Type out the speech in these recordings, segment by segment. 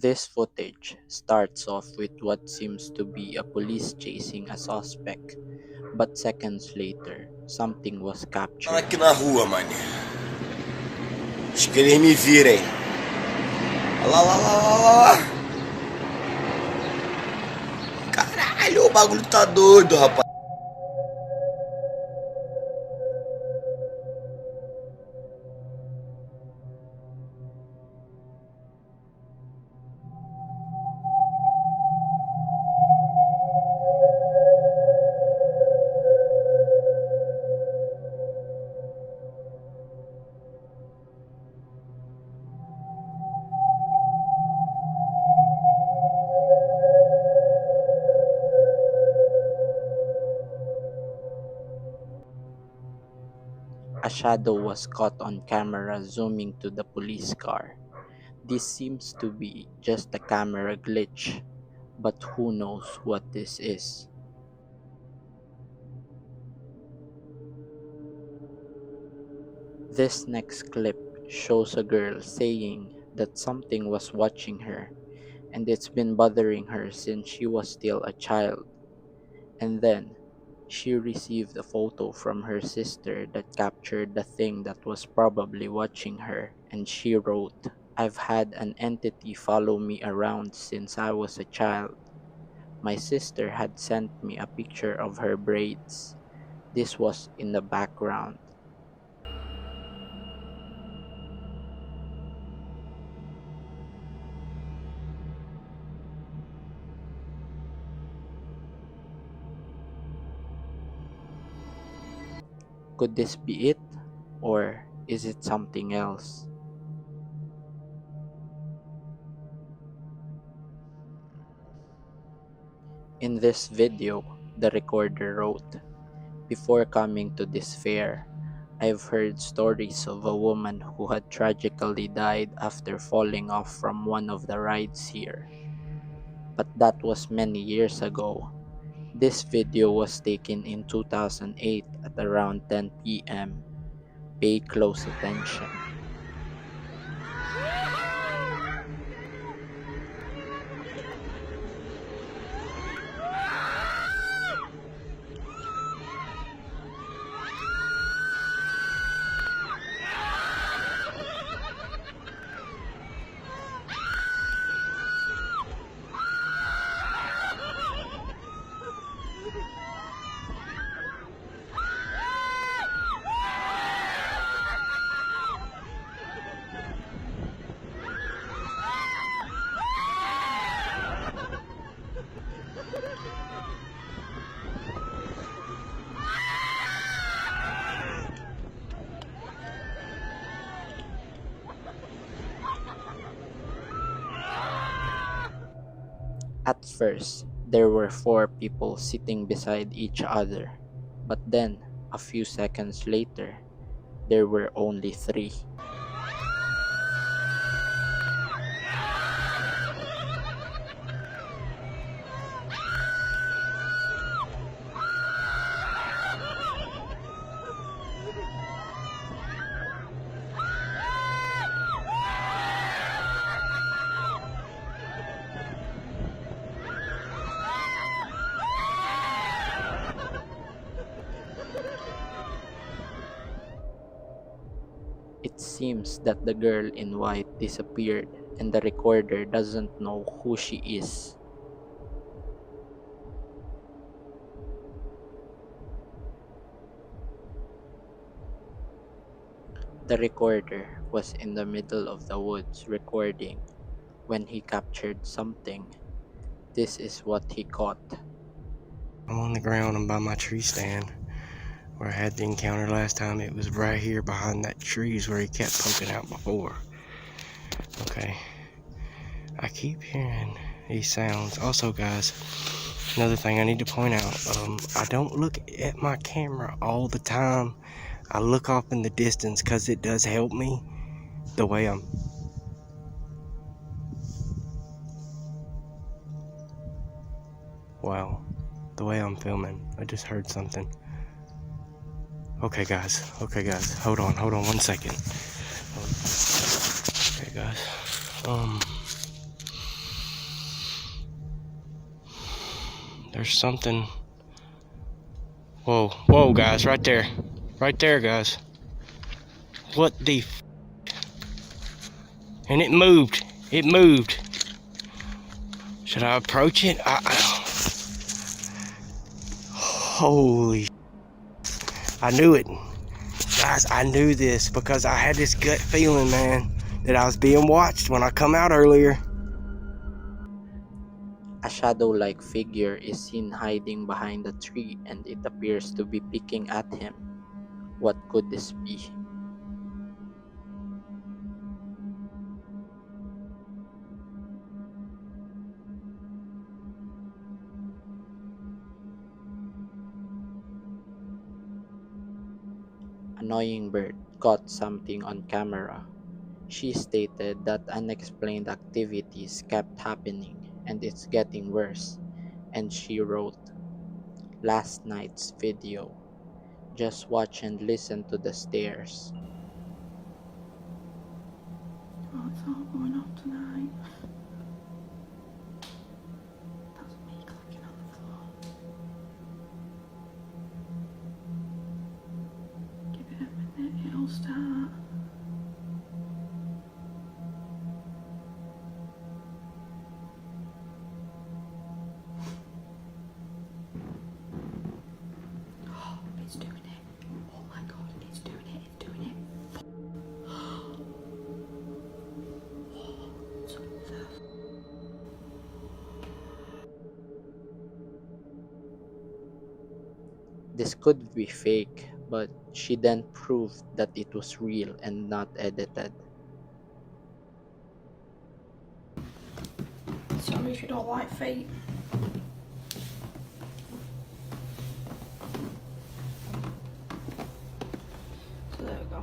This footage starts off with what seems to be a police chasing a suspect, but seconds later, something was captured. Aqui na rua, mané. Acho que eles me virem. Olha lá, lá, lá, lá, lá, lá. Caralho, o bagulho tá doido, rapaz. A shadow was caught on camera zooming to the police car. This seems to be just a camera glitch, but who knows what this is. This next clip shows a girl saying that something was watching her and it's been bothering her since she was still a child. And then she received a photo from her sister that captured the thing that was probably watching her, and she wrote, "I've had an entity follow me around since I was a child. My sister had sent me a picture of her braids. This was in the background." Could this be it? Or is it something else? In this video, the recorder wrote, "Before coming to this fair, I've heard stories of a woman who had tragically died after falling off from one of the rides here. But that was many years ago. This video was taken in 2008 at around 10 p.m. Pay close attention." At first, there were four people sitting beside each other, but then, a few seconds later, there were only three. It seems that the girl in white disappeared and the recorder doesn't know who she is. The recorder was in the middle of the woods recording when he captured something. This is what he caught. I'm on the ground. I'm by my tree stand where I had the encounter last time. It was right here behind that trees where he kept poking out before. Okay. I keep hearing these sounds. Also, guys, another thing I need to point out. I don't look at my camera all the time. I look off in the distance because it does help me the way I'm. Wow. The way I'm filming. I just heard something. Okay, guys. Hold on 1 second. Okay, guys. There's something. Whoa, guys, right there. Right there, guys. What the and it moved. It moved. Should I approach it? Holy. I knew it. Guys, I knew this because I had this gut feeling, man, that I was being watched when I come out earlier. A shadow-like figure is seen hiding behind a tree and it appears to be picking at him. What could this be? Annoying Bird caught something on camera. She stated that unexplained activities kept happening and it's getting worse. And she wrote, "Last night's video. Just watch and listen to the stairs." What's all going on tonight? That's me clicking on the floor. Give it a minute, it'll start. Oh, it's doing it. Oh my god, it's doing it, it's doing it. This could be fake, but she then proved that it was real and not edited. Sorry if you don't like feet. So there we go.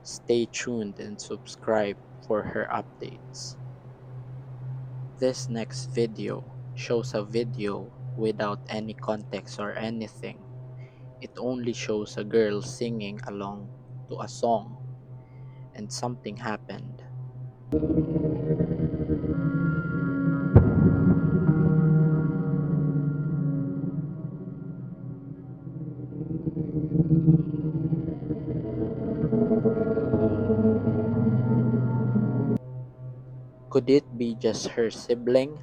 Stay tuned and subscribe for her updates. This next video shows a video without any context or anything. It only shows a girl singing along to a song, and something happened. Could it be just her sibling?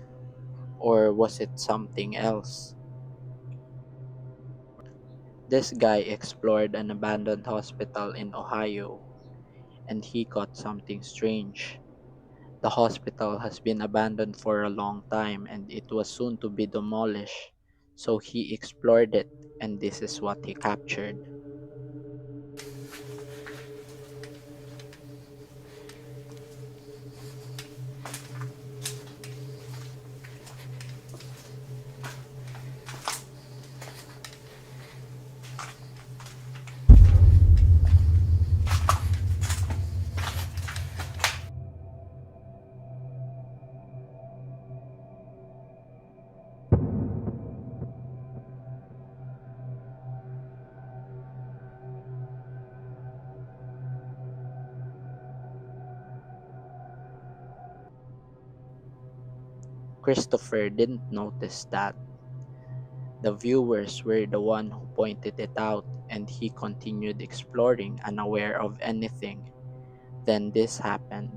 Or was it something else? This guy explored an abandoned hospital in Ohio, and he caught something strange. The hospital has been abandoned for a long time and it was soon to be demolished. So he explored it, and this is what he captured. Christopher didn't notice that. The viewers were the one who pointed it out, and he continued exploring, unaware of anything. Then this happened.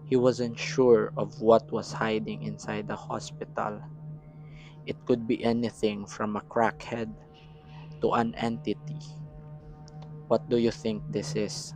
He wasn't sure of what was hiding inside the hospital. It could be anything from a crackhead to an entity. What do you think this is?